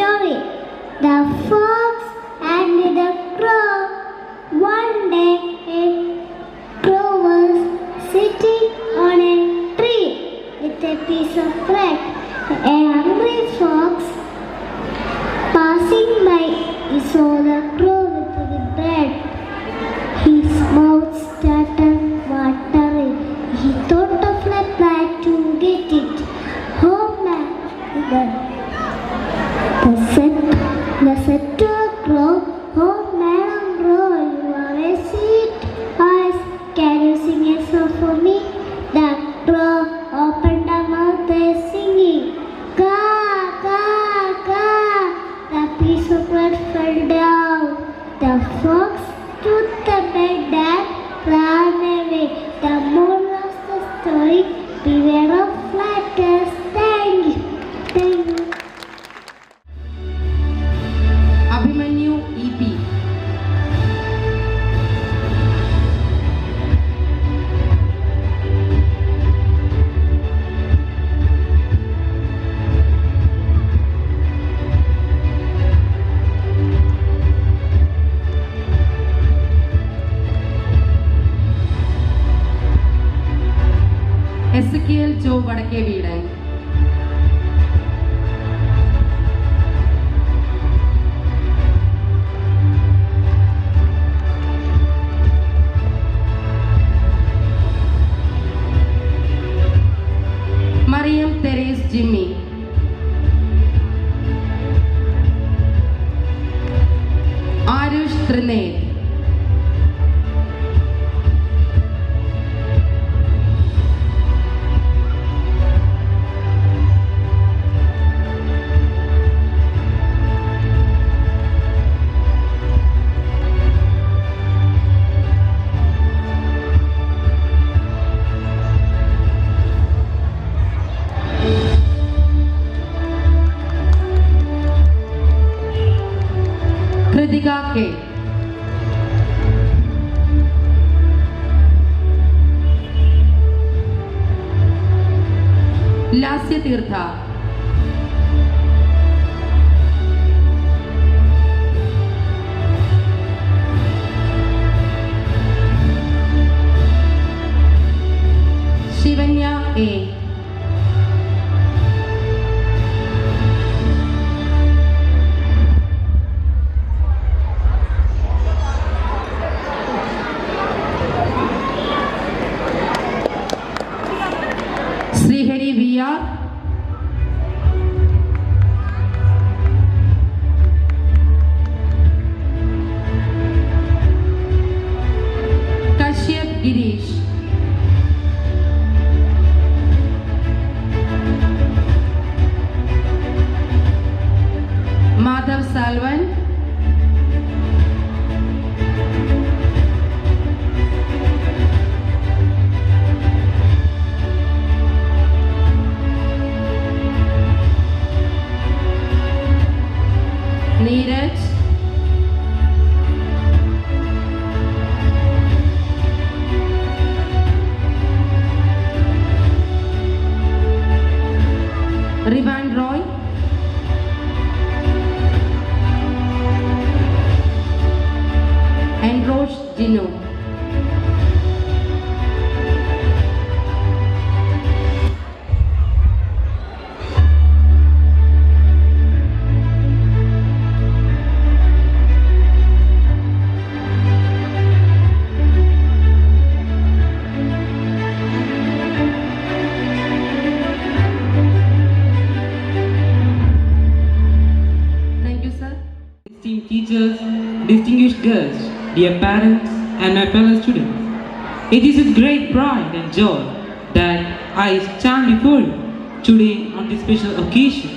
story. The fox and the crow. One day a crow was sitting on a tree with a piece of bread. A hungry fox passing by, he saw the crow with the bread. His mouth started watering. He thought of a plan to get it. Oh man, the said to a crow, oh madam crow, you have a sweet voice. Can you sing a song for me? The crow opened her mouth and singing, caw, caw, caw. The piece of bread fell down. The fox took the bread and ran away. The moral of the story, beware of flatters. Thank you. Thank you. Abhimanyu EP. Ezekiel Jo Vadakkeveedu. Mariyam Theres Jimmy. Aarush Trineth. Krithika K. Lasya Theertha. Shivanya A. Sreehari V R. Kashyap Girish. Madhav Salvan. Neeraj. Rivan Roy. Enrosh Jinu. Teachers, distinguished guests, dear parents, and my fellow students, it is with great pride and joy that I stand before you today on this special occasion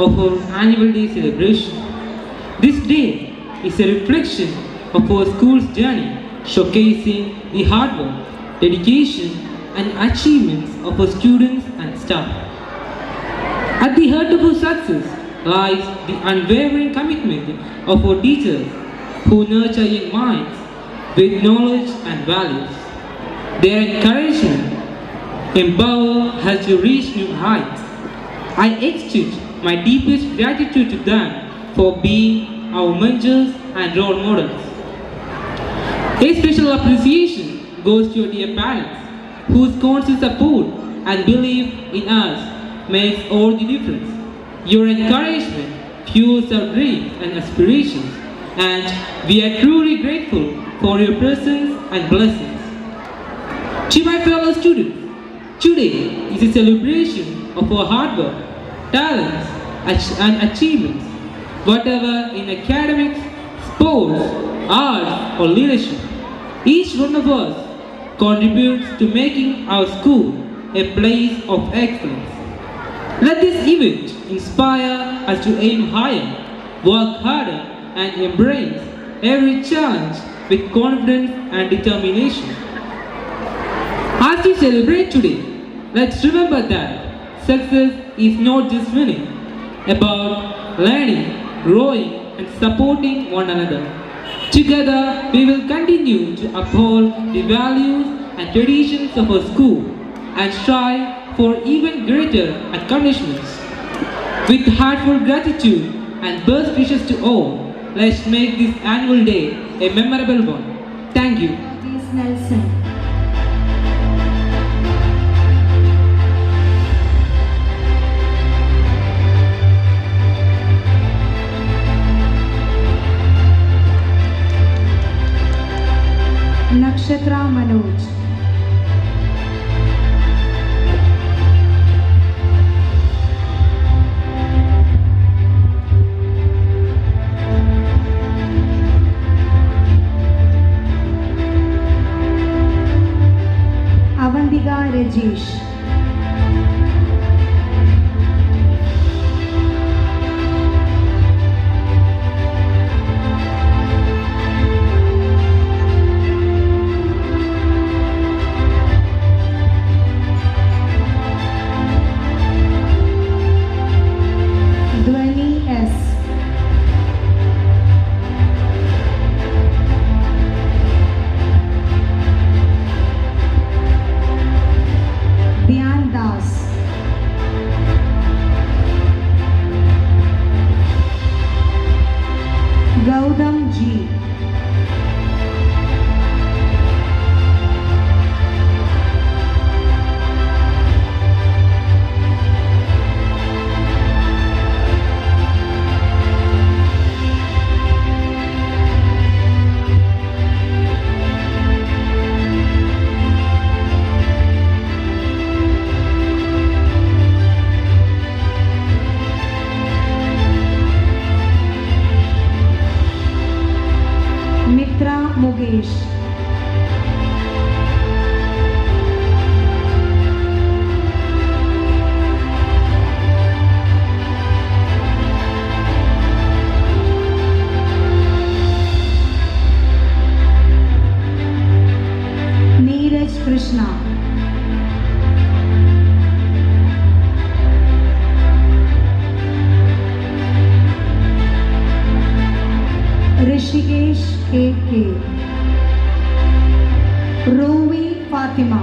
of our annual day celebration. This day is a reflection of our school's journey, showcasing the hard work, dedication, and achievements of our students and staff. At the heart of our success lies the unwavering commitment of our teachers who nurture young minds with knowledge and values. Their encouragement empower us to reach new heights. I extend my deepest gratitude to them for being our mentors and role models. A special appreciation goes to your dear parents, whose constant support and belief in us makes all the difference. Your encouragement fuels our dreams and aspirations, and we are truly grateful for your presence and blessings. To my fellow students, today is a celebration of our hard work, talents, and achievements, whatever in academics, sports, arts, or leadership. Each one of us contributes to making our school a place of excellence. Let this event inspire us to aim higher, work harder, and embrace every challenge with confidence and determination. As we celebrate today, let's remember that success is not just winning, about learning, growing, and supporting one another. Together, we will continue to uphold the values and traditions of our school and strive for even greater accomplishments. With heartfelt gratitude and best wishes to all, let's make this annual day a memorable one. Thank you. This Nelson. Nakshatra Manoj. Avantika Rajesh. Dhwani S. Dhyan Das. Gautam G. Mitra Mugesh. Neeraj Krishna. Rishikesh KK. Rovi Fatima.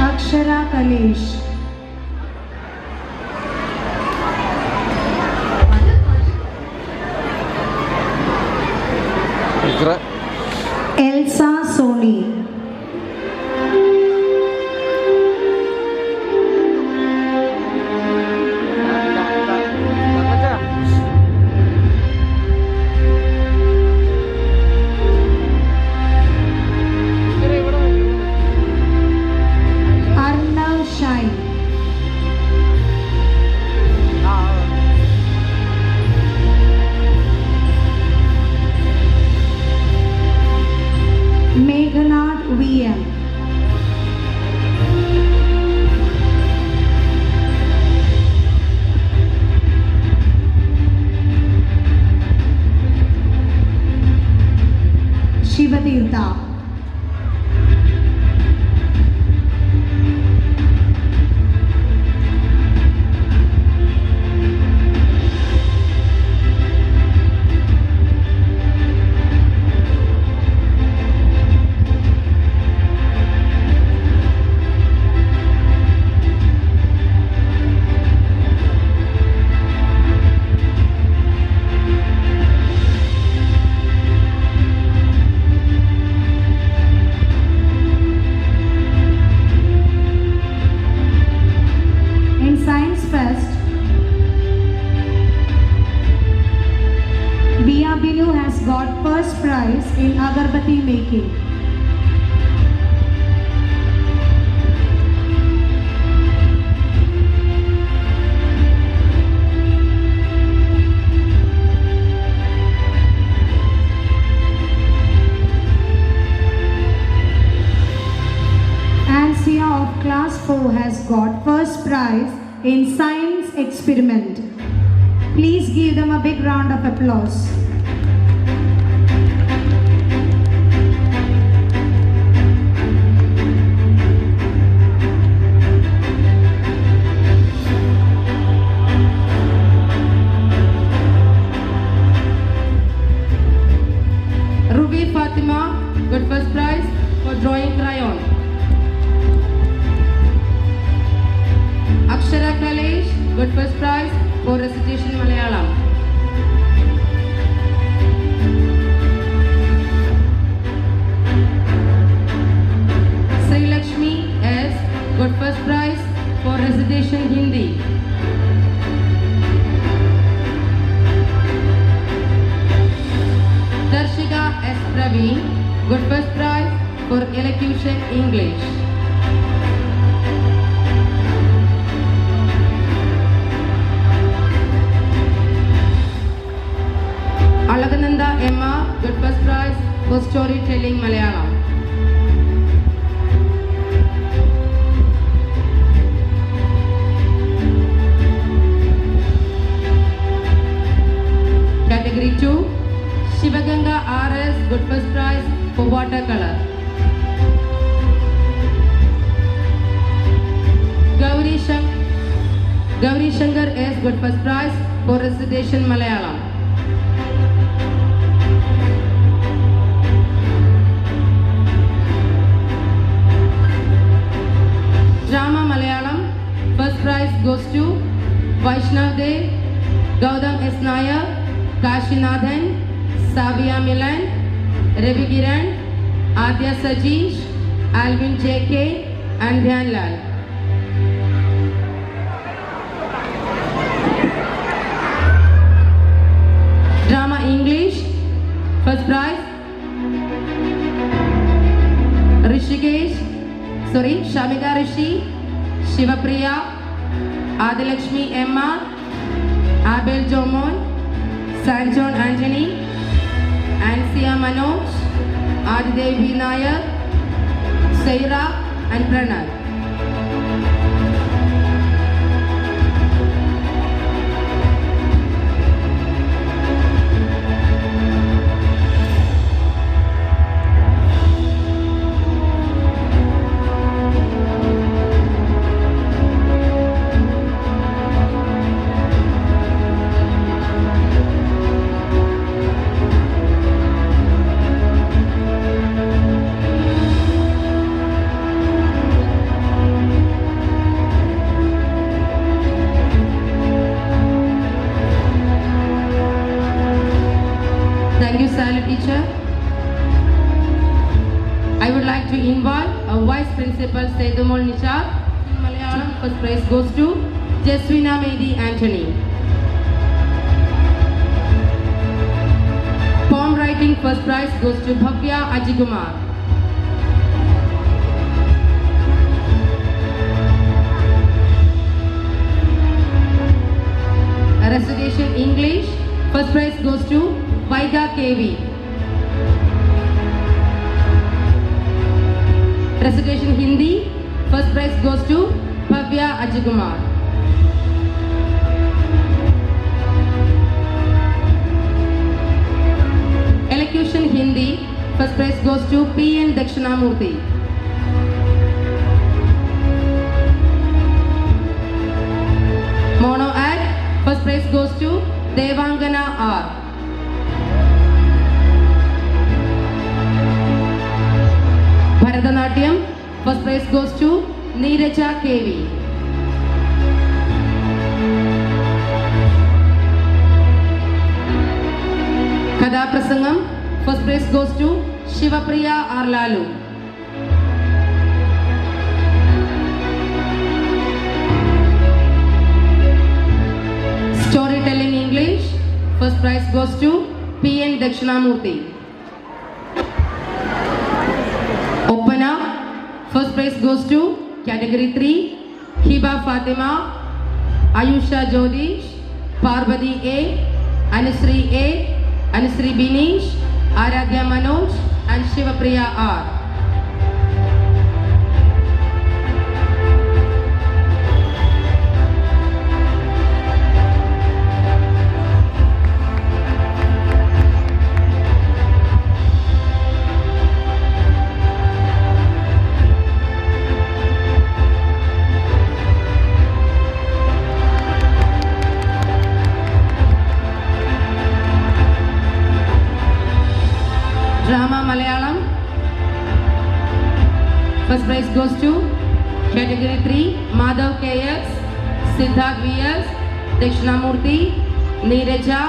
Akshara Kalesh. Elsa Soni. Arnav Shai. Meghanad VM. Shivatirtha. first prize in agarbatti making. Ansia of class 4 has got first prize in science experiment. Please give them a big round of applause. Ruby Fatima got first prize for drawing crayon. Akshara Kalesh got first prize for recitation Malayalam. Sri Lakshmi S got first prize for recitation Hindi. Darshika S Praveen got first prize for elocution English. Alagananda Emma got first prize for storytelling Malayalam. Category 2, Shivaganga RS got first prize for watercolor. Gauri Shankar S got first prize for recitation Malayalam. Drama Malayalam, first prize goes to Vaishnav Dev, Gautam S. Nair, Kashinathan, Savia Milan, Ravi Kiran, Adya Sajeesh, Alvin J.K. and Dhyan Lal. Drama English, first prize Shamika Rishi, Shivapriya, Adilakshmi Emma, Abel Jomon, Sanjon Anjani, Ansia Manoj, Adidevi Nair, Saira and Pranad. Thank you, Sally teacher. I would like to invite our Vice Principal Sedumol Nichar. In Malayalam, first prize goes to Jaswina Medi Anthony. Poem writing first prize goes to Bhavya Ajikumar. Recitation English first prize goes to Vaiga KV. Recitation Hindi first prize goes to Bhavya Ajikumar. Elocution Hindi first prize goes to P.N. Dakshinamurthy. Mono act first prize goes to Devangana R. Bharatanatyam first prize goes to Neeraja KV. Kadaprasangam first prize goes to Shivapriya R. Lalu. Storytelling English first prize goes to P.N. Dakshinamurthy. Opana, first prize goes to category 3, Hiba Fatima, Ayusha Jodish, Parvati A, Anusri A, Anusri Binish, Aradhya Manoj and Shivapriya R. Drama Malayalam. First prize goes to category 3, Madhav KS, Siddharth VS, Dakshinamurthy, Neeraja,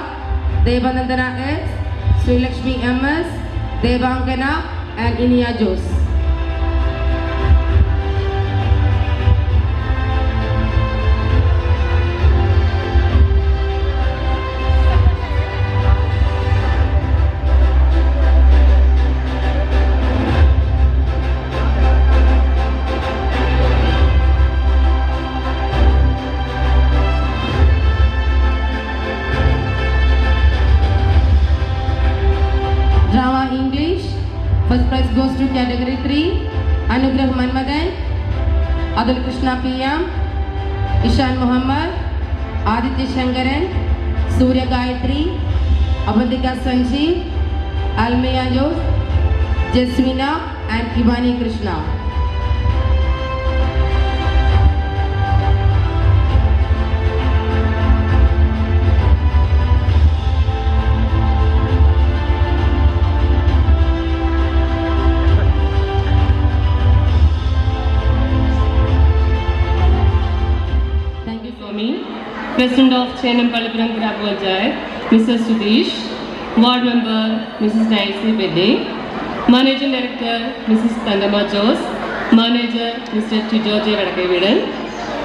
Devanandana S, Sri Lakshmi MS, Devankana and Inia Jose. Drama English. First prize goes to category 3, Anugrah Manmadan, Adul Krishna PM, Ishan Muhammad, Aditya Shankaran, Surya Gayatri, Abandika Sanjeev, Almaya Jose, Jaswina and Ivani Krishna. President of Chenampallipuram Gram Panchayat, Mr. Sudesh, Ward Member Mrs. Nancy Bedde, Managing Director Mrs. Tandama Jose, Manager Mr. Tijoje Vadakavidan,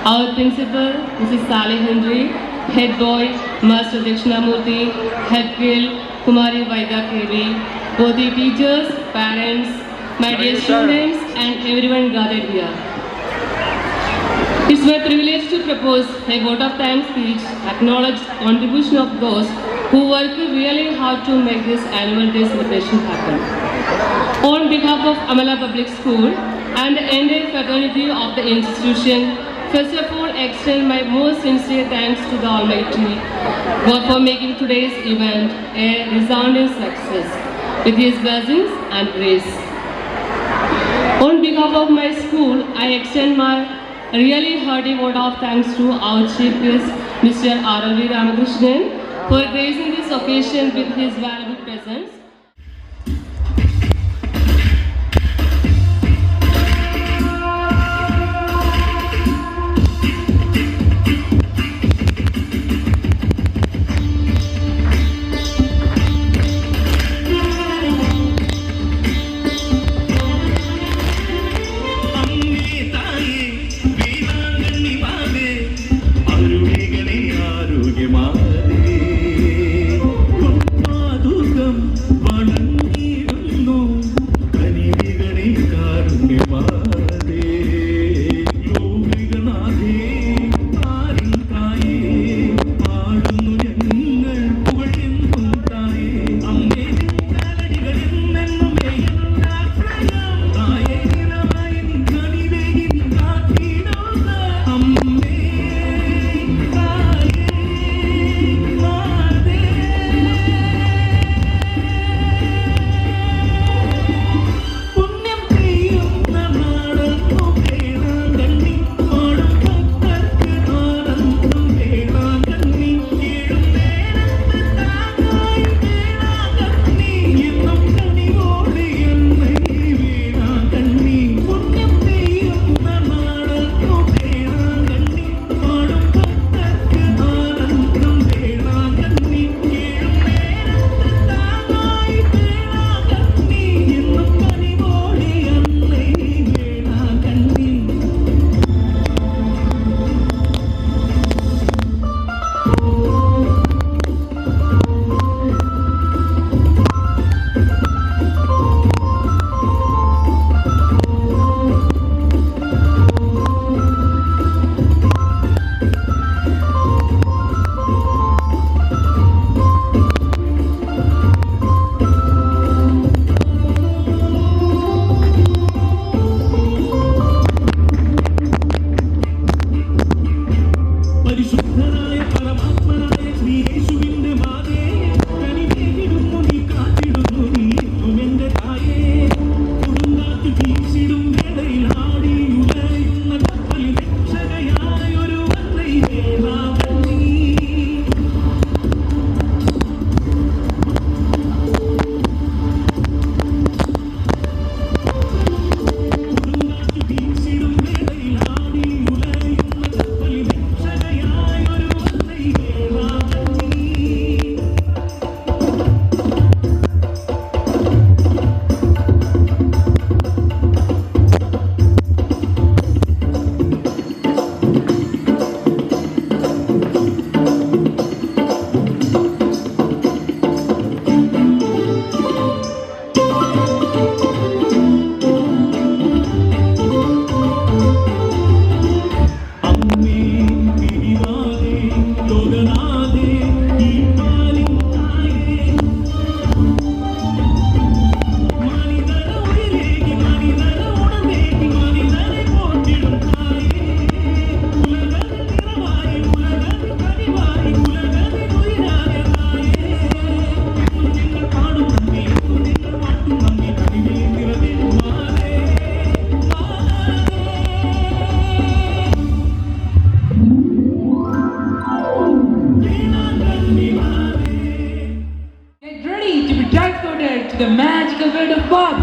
our Principal Mrs. Sally Henry, Head Boy Master Dakshinamurthy, Head Girl Kumari Vaida KV, both the teachers, parents, my dear students and everyone gathered here. It's my privilege to propose a vote of thanks speech, acknowledge contribution of those who work really hard to make this annual day celebration happen. On behalf of Amala Public School and the entire fraternity of the institution, first of all extend my most sincere thanks to the Almighty God for making today's event a resounding success with His blessings and grace. On behalf of my school, I extend my really hearty vote of thanks to our Chief Guest, Mr. R.L.V. Ramakrishnan, for gracing this occasion with his valuable presence. the world of God,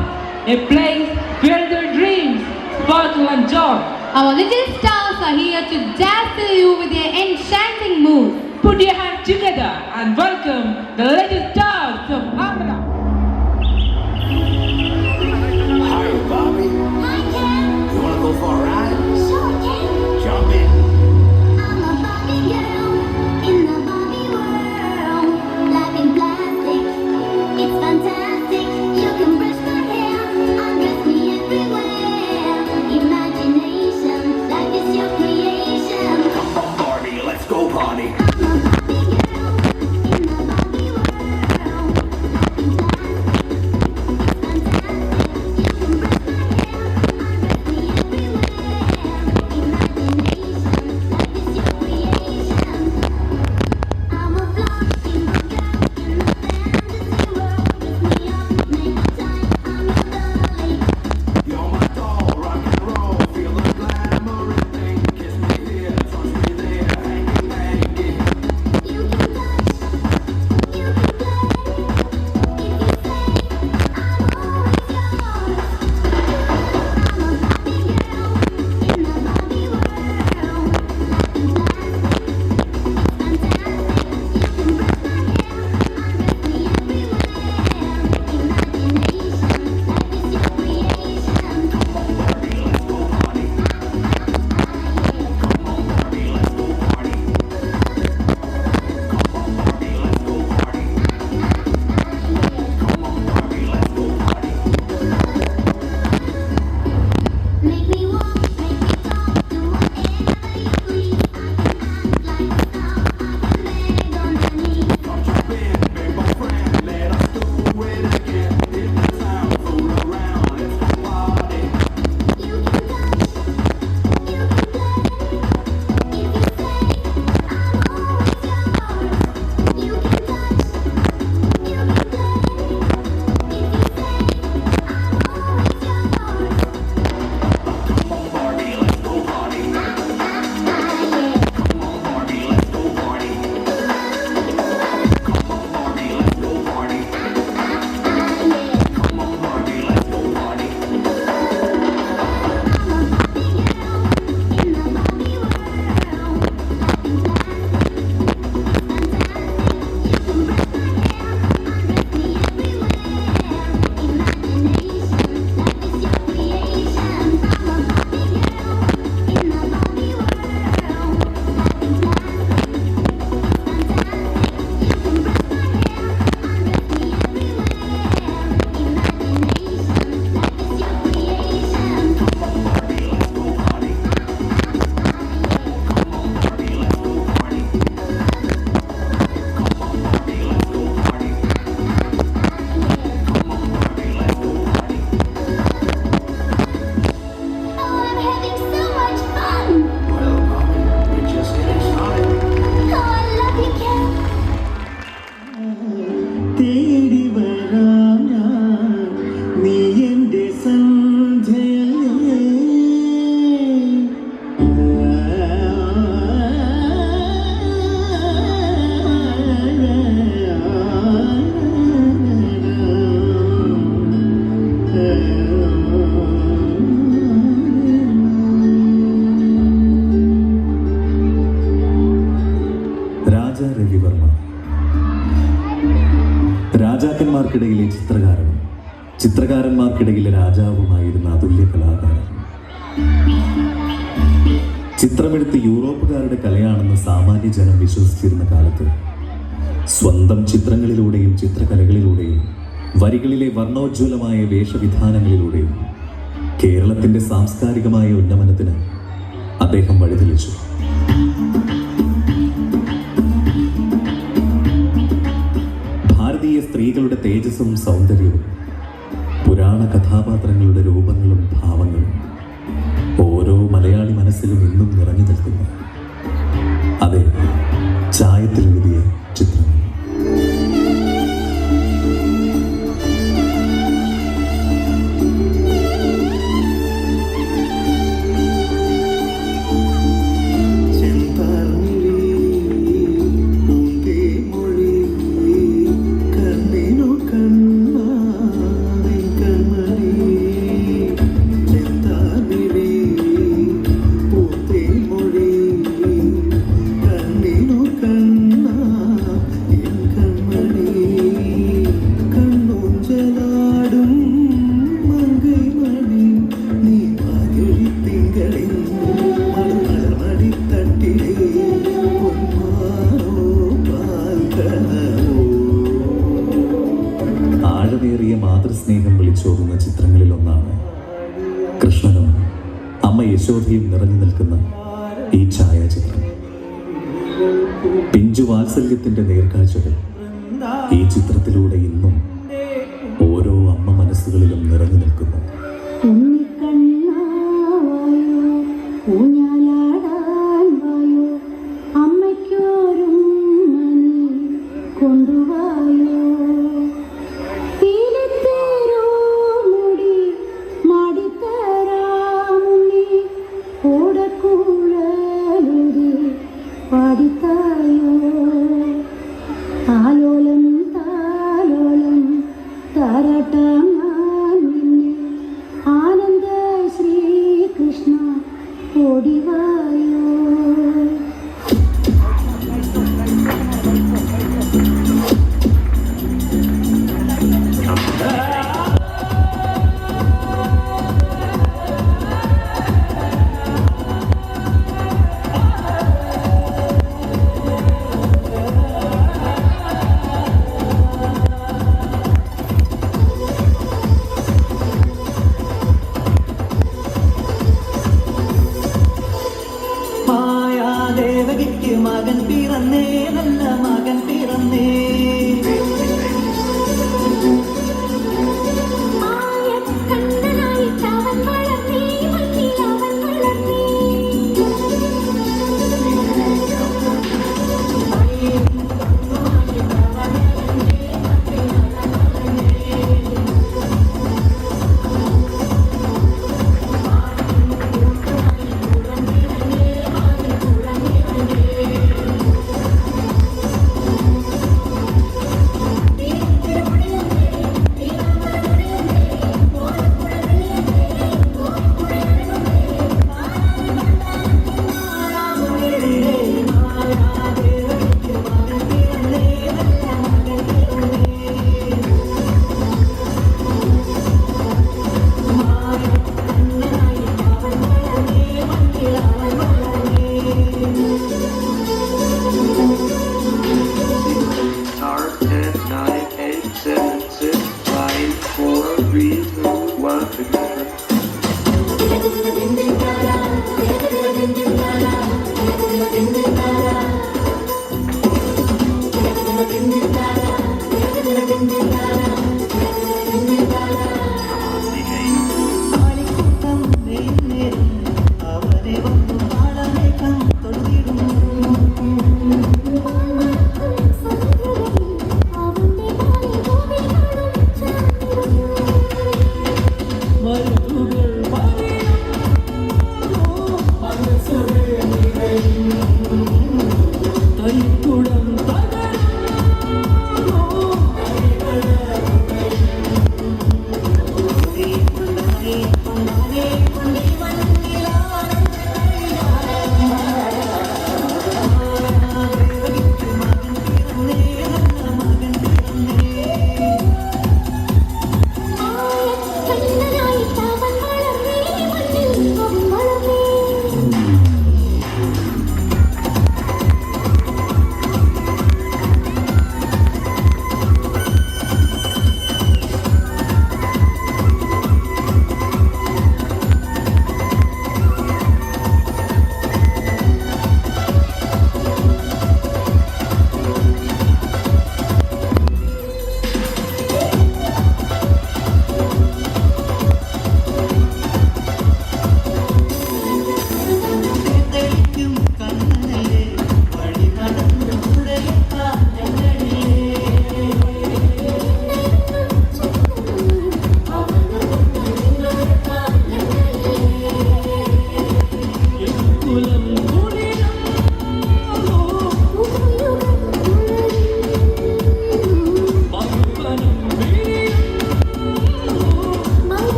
a place where their dreams sparkle and joy. Our little stars are here to dazzle you with their enchanting mood. Put your hands together and welcome the little stars of Amala. Hi, Bobby. Hi, Ken. You want to go for a ride? Sure, Ken. Jump in. I'm a Barbie girl in the Barbie world. Life in plastic, it's fantastic. You can brush my hair, undress me everywhere. Imagination, life is your creation. Come on, Barbie, let's go party. I'm a Barbie girl in the Barbie world. Life in plastic, it's fantastic. You can brush my hair, undress me everywhere. Imagination, life is your creation. I'm a flying girl in the fantasy world. Dress me up, make time, I'm your dolly. You're my doll, rock and roll. Feel the glamour and thing. Kiss me here, touch me there. Hanky, hanky. You can touch, you can play. If you say I'm always yours. I'm a Barbie girl in the Barbie world. Life in plastic, it's fantastic. You can brush my hair, undress me everywhere. Imagination, life is your creation. Come on, Barbie, let's go party. Come on, Barbie, let's go party. Come on, Barbie, let's go party. Come on, Barbie, let's go party. Make me walk, make me talk, do whatever you please. I can act like a star, I can beg on my knees. Come jump in, big my friend. Let us do it again. Hit the town, fool around, let's go party. You can touch, you can play. If you say I'm always yours. You can touch, you can play. If you say I'm always yours. Come on, Barbie, let's go party. Come on, Barbie, let's go party. Come on, Barbie, let's go party. Come on, Barbie, let's go party. In the Barbie world, life in രാജാക്കന്മാർക്കിടയിലെ ചിത്രകാരനും ചിത്രകാരന്മാർക്കിടയിലെ രാജാവുമായിരുന്ന അതുല്യ കലാകാരൻ. ചിത്രമെടുത്ത് യൂറോപ്പുകാരുടെ കലയാണെന്ന് സാമാന്യ ജനം വിശ്വസിച്ചിരുന്ന കാലത്ത് സ്വന്തം ചിത്രങ്ങളിലൂടെയും ചിത്രകലകളിലൂടെയും വരികളിലെ വർണ്ണോജ്വലമായ വേഷവിധാനങ്ങളിലൂടെയും കേരളത്തിന്റെ സാംസ്കാരികമായ ഉന്നമനത്തിന് അദ്ദേഹം വഴിതെളിച്ചു. ഭാരതീയ സ്ത്രീകളുടെ തേജസ്സും സൗന്ദര്യവും പുരാണ കഥാപാത്രങ്ങളുടെ രൂപങ്ങളും ഭാവങ്ങളും ഓരോ മലയാളി മനസ്സിലും ഇന്നും നിറഞ്ഞു നിൽക്കുന്നു. അതെ, ചായത്തിലെഴുതിയ ചിത്രങ്ങൾ. കണ്ണിനു കണ്ണാവേ മാതൃസ്നേഹം വിളിച്ചോതുന്ന ചിത്രങ്ങളിലൊന്നാണ് കൃഷ്ണനും അമ്മ യശോദയും നിറഞ്ഞു നിൽക്കുന്ന ഈ ഛായാചിത്രം. പിഞ്ചു വാത്സല്യത്തിന്റെ നേർക്കാഴ്ചകൾ ഈ ചിത്രത്തിലൂടെ ഇന്നും ഓരോ അമ്മ മനസ്സുകളിലും നിറഞ്ഞു നിൽക്കുന്നു. മകൻ പിറന്നേ, നല്ല മകൻ പിറന്നേ.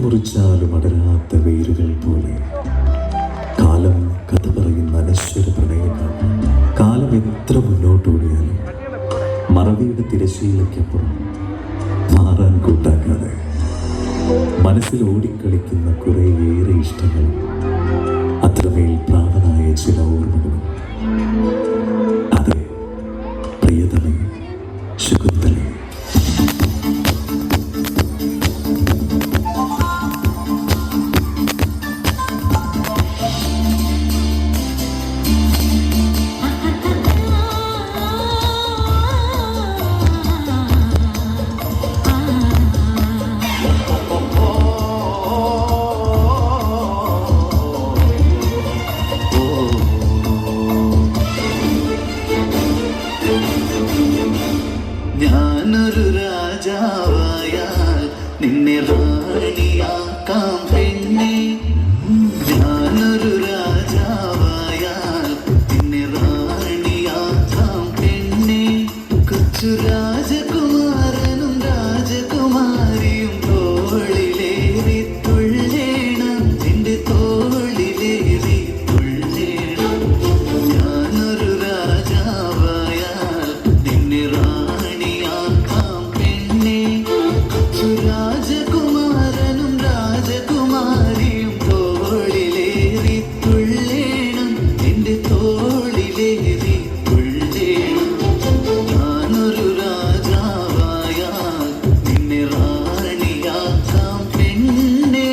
മുറിച്ചാലും അടരാത്ത വേരുകൾ പോലെ കാലം കഥ പറയുന്ന അനശ്വര പ്രണയങ്ങൾ. കാലം എത്ര മുന്നോട്ടോടിയാലും മറവിയുടെ തിരശ്ശീലയ്ക്കപ്പുറം മാറാൻ കൂട്ടാക്കാതെ മനസ്സിൽ ഓടിക്കളിക്കുന്ന കുറേയേറെ ഇഷ്ടങ്ങൾ, അത്രമേൽ പ്രാണനായ ചില ഓർമ്മകളും. അതെ, പ്രിയതമേ, ശുകുന്തലേ. ഞാനൊരു രാജാവായാൽ നിന്നെ റാണിയാക്കാം പെണ്ണെ. ഞാനൊരു രാജാവായാൽ നിന്നെ റാണിയാക്കാം പെണ്ണെ. കൊച്ചു രാജകുമാരനും രാജകുമാരിയും തോളിലേറി തുള്ളേണം, എന്റെ തോളിലേറി തുള്ളേണം. ഞാനൊരു രാജാവായാൽ നിന്നെ റാണിയാക്കാം പെണ്ണെ. കൊച്ചു രാജകുമാരനും രാജകുമാരിയും തോളിലേറി തുള്ളേണം, എന്റെ തോളിലേറി തുള്ളേണം. ഞാനൊരു രാജാവായാൽ നിന്നെ റാണിയാക്കാം പെണ്ണെ.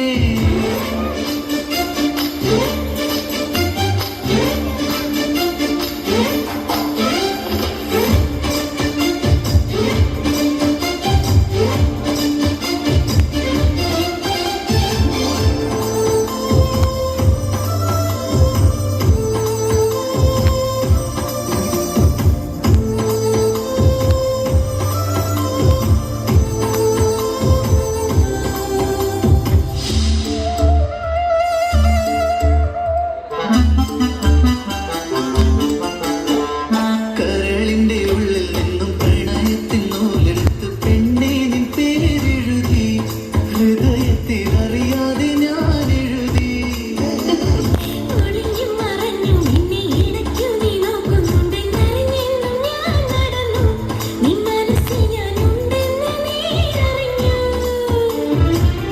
കരളിന്റെ ഉള്ളിൽ നിന്നും പ്രണയത്തിൻ നൂലെടുത്ത് പെണ്ണെ നിൻ പേരെഴുതി, ഹൃദയത്തിൽ അറിയാതെ ഞാൻ എഴുതി. ഒളിഞ്ഞും മറഞ്ഞും നിന്നെ ഇടയ്ക്കു നീ നോക്കുന്നുണ്ടെന്നറിഞ്ഞെന്നും ഞാൻ നടന്നു. നിൻ മനസ്സിൽ ഞാനുണ്ടെന്ന് നീ അറിഞ്ഞു.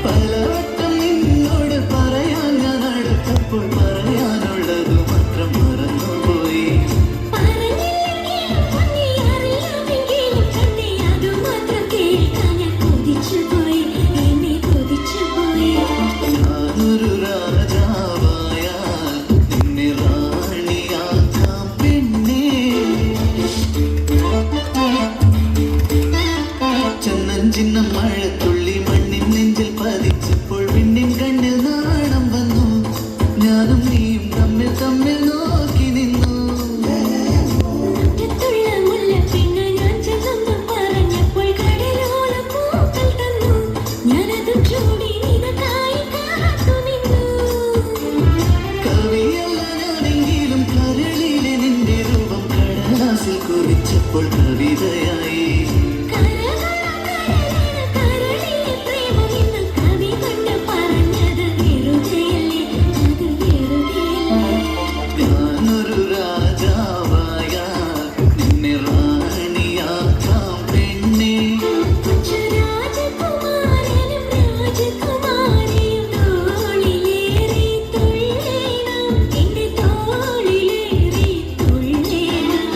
പലവട്ടം നിന്നോട് പറയാൻ ഞാൻ അടുത്തപ്പോൾ പറയാനുള്ളത് മാത്രം മറന്നുപോയി. പറഞ്ഞില്ലെങ്കിലും നീ അറിയാമെങ്കിലും കണ്ണേ അതുമാത്രം കേൾക്കാൻ ഞാൻ കൊതിച്ചുപോയി, എന്നെ കൊതിച്ചുപോയി. ഞാനൊരു രാജാവായാൽ നിന്നെ റാണിയാക്കാം പെണ്ണെ. ചന്നം മഴത്തുള്ളി മണ്ണിൻ നെഞ്ചിൽ പതിച്ചപ്പോൾ പിന്നിൻ കണ്ണിൽ നാണം വന്നു. ഞാനും നീയും തമ്മിൽ തമ്മിൽ നോക്കി നിന്നു. മുറ്റത്തുള്ള മുല്ലപ്പെണ്ണ് ഞാൻ ചെന്നൊന്ന് പറഞ്ഞപ്പോൾ കടലോളം പൂക്കൾ തന്നു. ഞാനതും ചൂടി നിനക്കായി കാത്തു നിന്നു. കവിയല്ല ഞാനെങ്കിലും കരളിലെ നിന്റെ രൂപം കടലാസിൽ കുറിച്ചപ്പോൾ കവിതയായി. കരളിലെ പ്രേമം ഇന്ന് കവി കൊണ്ട് പറഞ്ഞത് വെറുതെയല്ലേ, അത് വെറുതെയല്ലേ. ഞാനൊരു രാജാവായാൽ നിന്നെ റാണിയാക്കാം പെണ്ണെ. കൊച്ചു രാജകുമാരനും രാജകുമാരിയും തോളിലേറി തുള്ളേണം, എന്റെ തോളിലേറി തുള്ളേണം.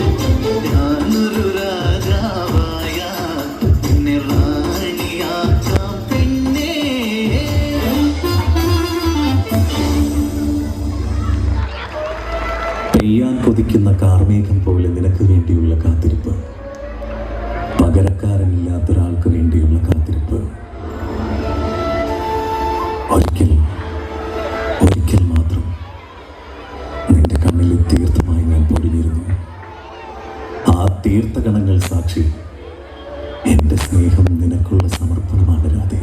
ഞാനൊരു രാജാവായാൽ നിന്നെ റാണിയാക്കാം പെണ്ണെ. പെയ്യാൻ കൊതിക്കുന്ന കാർമേഘം പോലെ നിനക്ക് വേണ്ടിയുള്ള കാത്തിരിപ്പ്, പകരക്കാരനില്ലാത്തൊരാൾക്ക് വേണ്ടിയുള്ള കാത്തിരിപ്പ്. ഒരിക്കൽ മാത്രം നിന്റെ കണ്ണിലെ തീർത്ഥമായി ഞാൻ പൊടിഞ്ഞിരുന്നു. ആ തീർത്ഥകണങ്ങൾ സാക്ഷി എന്റെ സ്നേഹം നിനക്കുള്ള സമർപ്പണമാണ് രാധേ.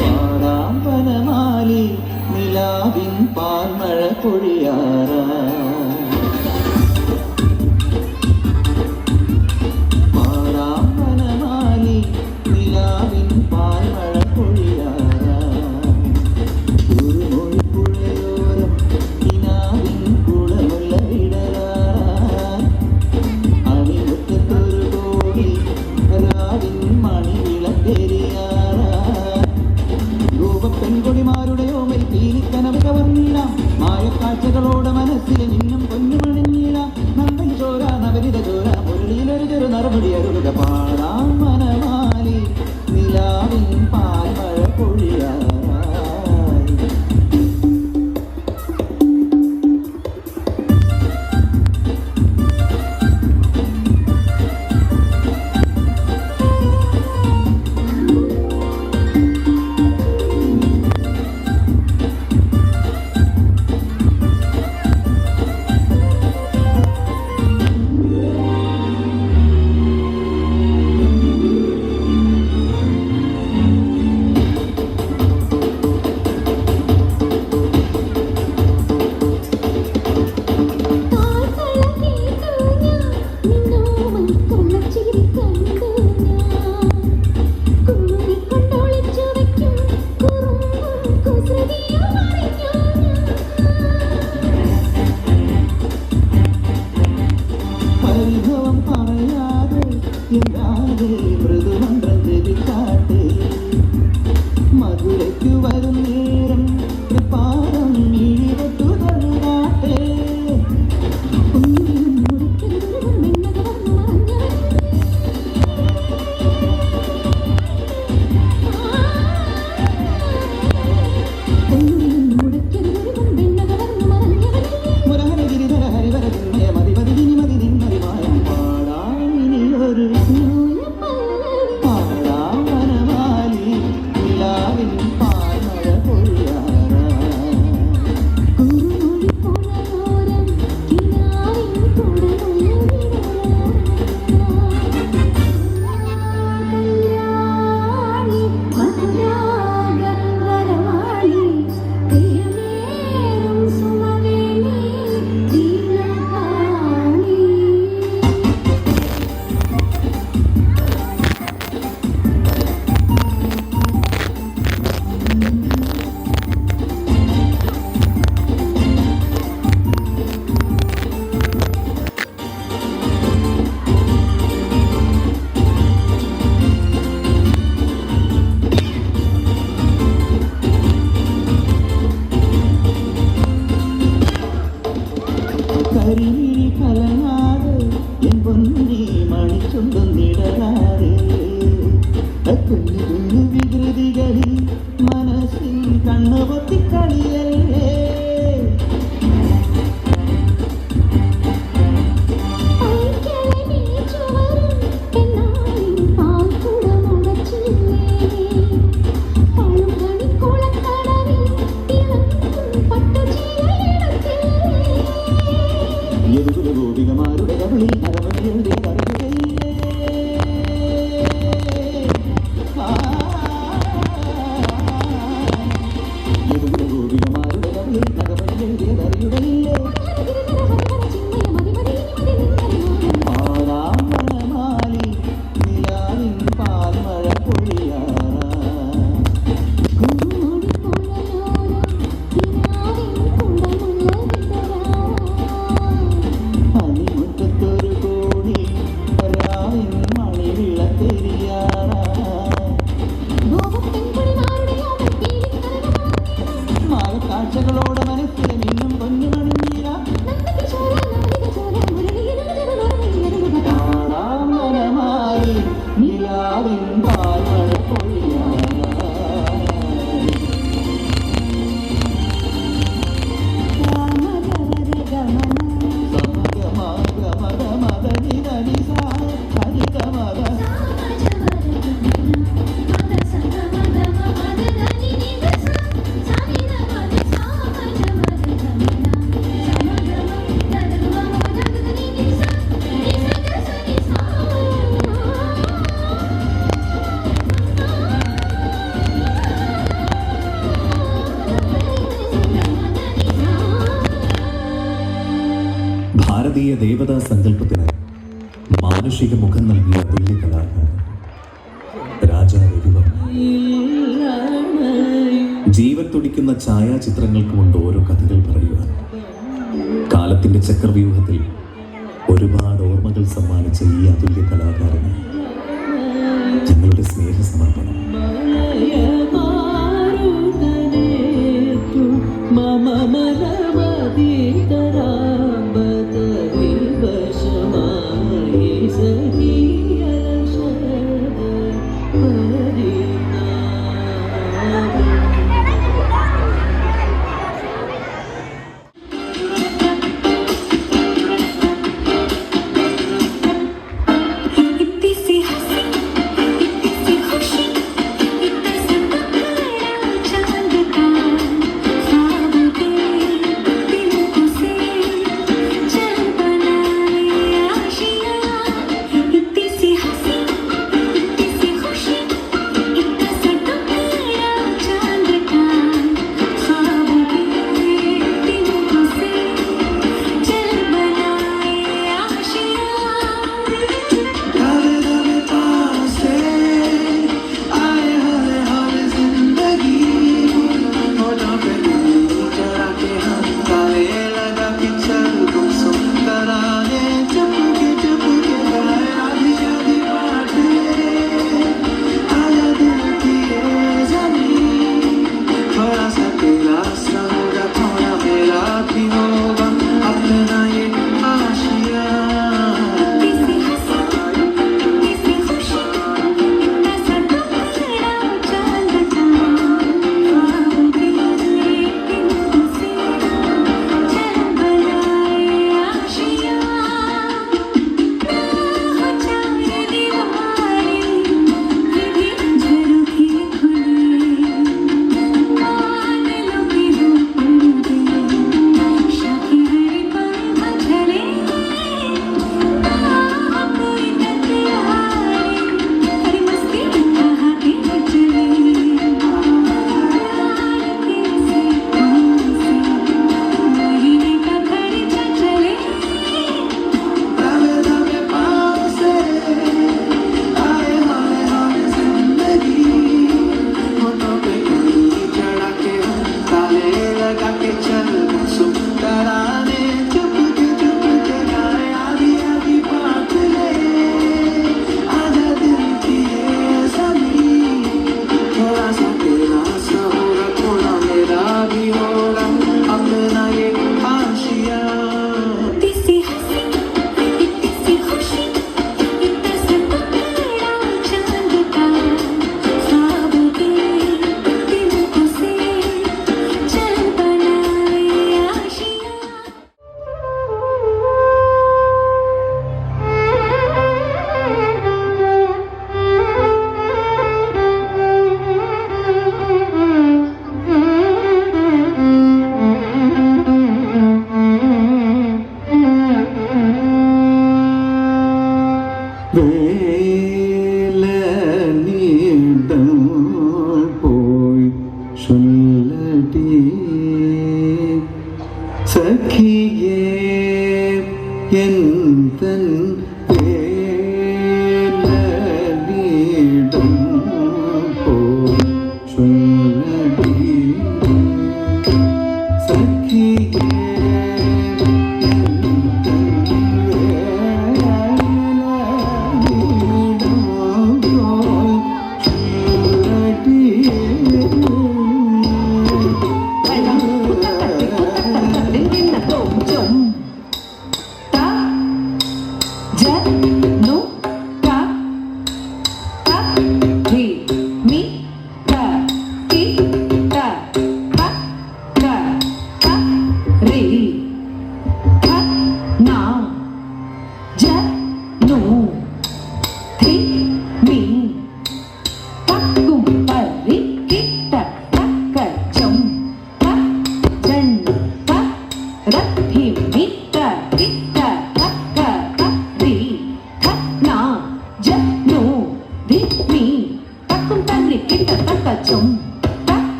പാടാം വനമാലി നിലാവിൻ പൊഴിയാറാ പാടാം വനമാലി നിലാവിൻ പാൽമഴ പൊഴിയാറാ കുറുമൊഴിപ്പുഴയോരം കിനാവിൻ കുടമുള്ള വിടരാറാ അണിമുറ്റത്തൊരു കോടി രാവിൻ മണിവിളക്കെരിയാറാ പെൺകൊടിമാരുടെ ഓമൽ പീലിക്കനവ് കവർന്നിടാം മായക്കാഴ്ചകളോടെ മനസ്സിൽ നിന്നും പൊന്നുമണിഞ്ഞിടാം നമ്പൻ ചോര നവരിത ചോര മുരളിയിലൊരു ചെറു നറുപടി അരുളുക പാടാം മനമാലി നിലാവിൻ പാൽമഴ പൊഴിയാറായി പരിഭവം പറയാതെ എന്താതെ മൃദുമന്ത്രം ജപിക്കാട്ടെ മധുരയ്ക്കു വരും നേരം പാദം ഇഴിവട്ടു തന്നാട്ടെ മുരഹരഗിരിധര ഹരിവര ചിന്മയ മതിമതി നിമതി നിന്മറിമായം പാടാനിനിയൊരു പാടാം വനമാലി നിലാവിൻ പാൽമഴ പൊഴിയാറാ കരിമിഴി കലങ്ങാതെ എൻ പൊന്നി മണിച്ചുണ്ടും നിടരാതെ കുഞ്ഞു കുഞ്ഞു വികൃതികളിൽ മനസ്സിൽ കണ്ണുപൊത്തിക്കളിയല്ലേ ഗോപികമാരുടെ കവിളിൽ നരവണിയുടെ കറിയുകയില്ലേ ഭാരതീയ ദേവതാ സങ്കല്പത്തിന് മാനുഷിക മുഖം നൽകിയ തുല്യ കലാകാരൻ രാജാ രവിവർമ്മ. ജീവൻ തുടിക്കുന്ന ഛായാചിത്രങ്ങൾക്ക് കൊണ്ട് ഓരോ കഥകൾ പറയുവാൻ കാലത്തിന്റെ ചക്രവ്യൂഹത്തിൽ ഒരുപാട് ഓർമ്മകൾ സമ്മാനിച്ച ഈ അതുല്യ കലാകാരന് ഞങ്ങളുടെ സ്നേഹ സമർപ്പണം.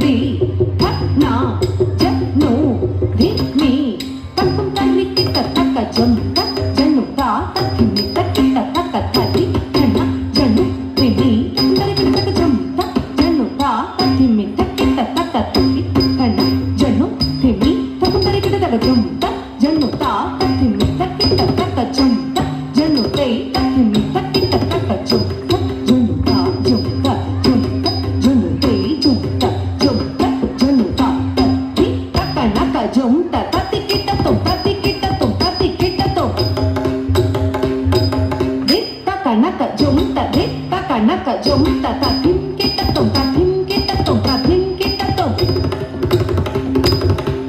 Ri naka jum ta ri taka naka jum ta ta tim kita tom ta tim kita tom ta tim kita tom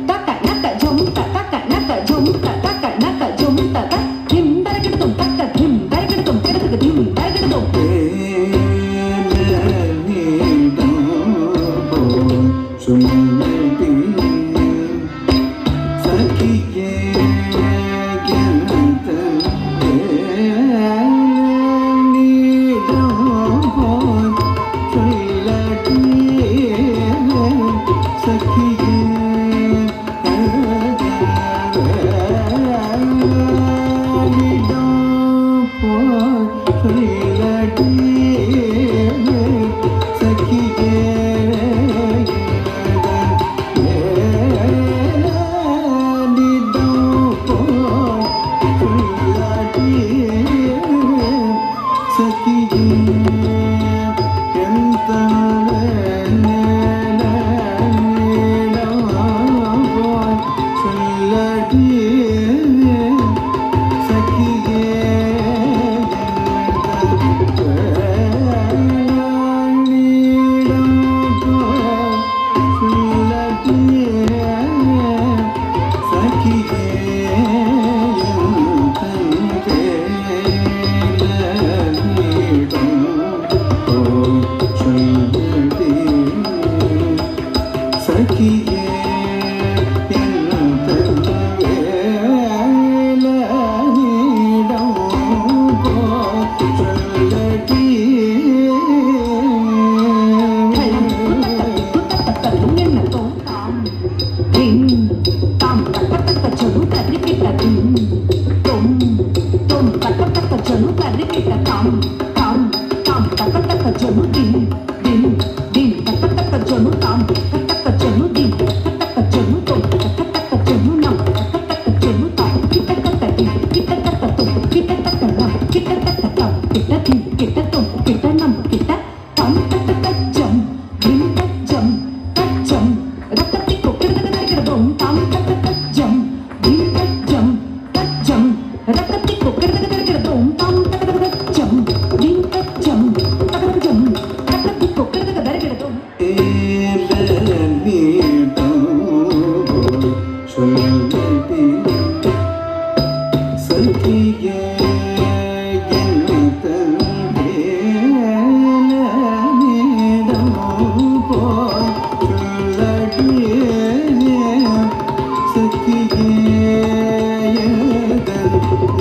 taka naka jum ta taka naka jum ta taka naka jum ta ta tim darga tom taka tim darga tom kada tim darga tom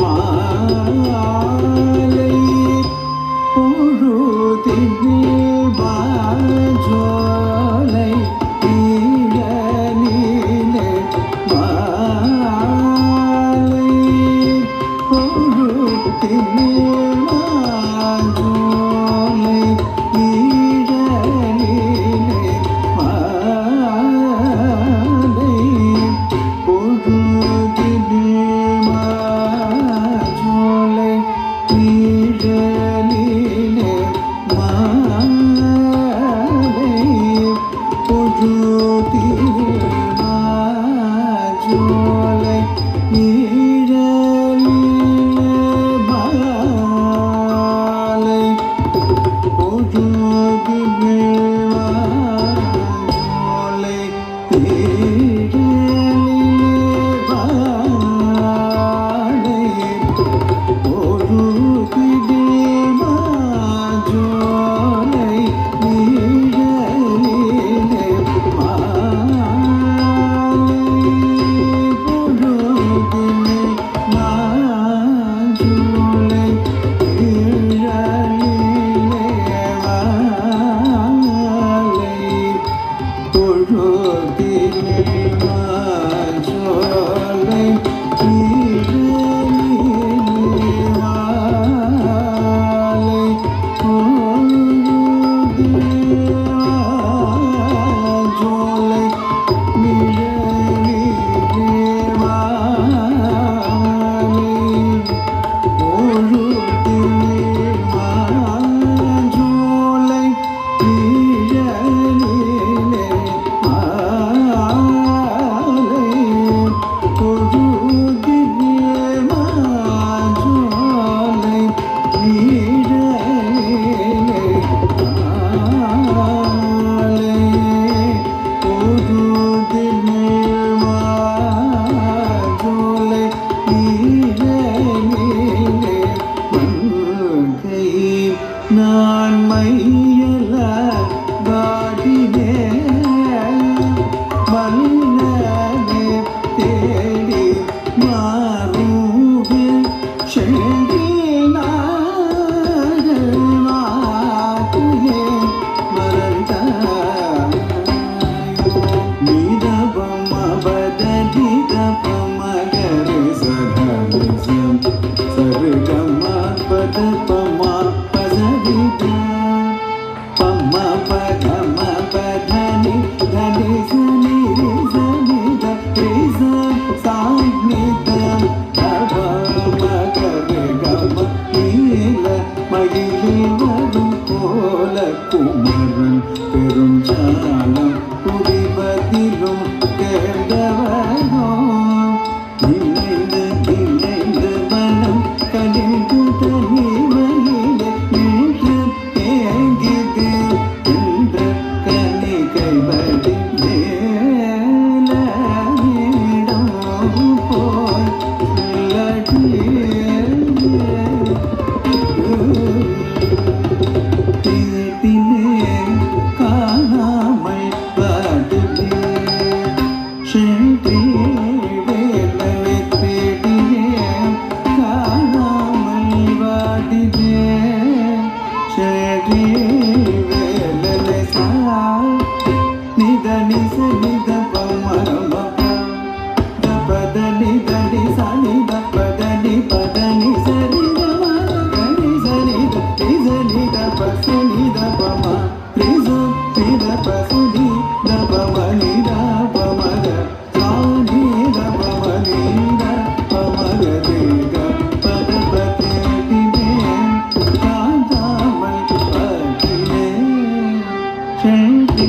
Wow. ഗമ പദ പമ പദവിദ പമ പദമ പദനി ധനി സനി സനി ധ സാഗ്നിത ധവ മഗര ഗമ നീല മയിലേ വരും പോല കുമരൻ പെരും ജാലം കുടിപതിലും കേർദവനോ നിലൈந்து വനം കലിങ്കു തനി വനിലെ നീട്ട് തേങ്കിത് എன்ற കനി കൈവടി നേലമിടം പോയി തീട്ടിനെ കാണാമൽ പാടിനെ ഷെട്ടി വേലവെ തേടിനെ കാണാമൽ പാടിനെ ഷെട്ടി വേലവെ സാ നിദനി സനിദ പമരമ പദനി ധനി സനി പദനി പദനി സനി ധനി സനി ധനി പസനി പമ രിസ നിദ പസനി പമനി പമര സാനി പമനി പമര ദേഗ പദ പതേതിനെ കാന്താമൽ പതിനെ ഷെട്ടി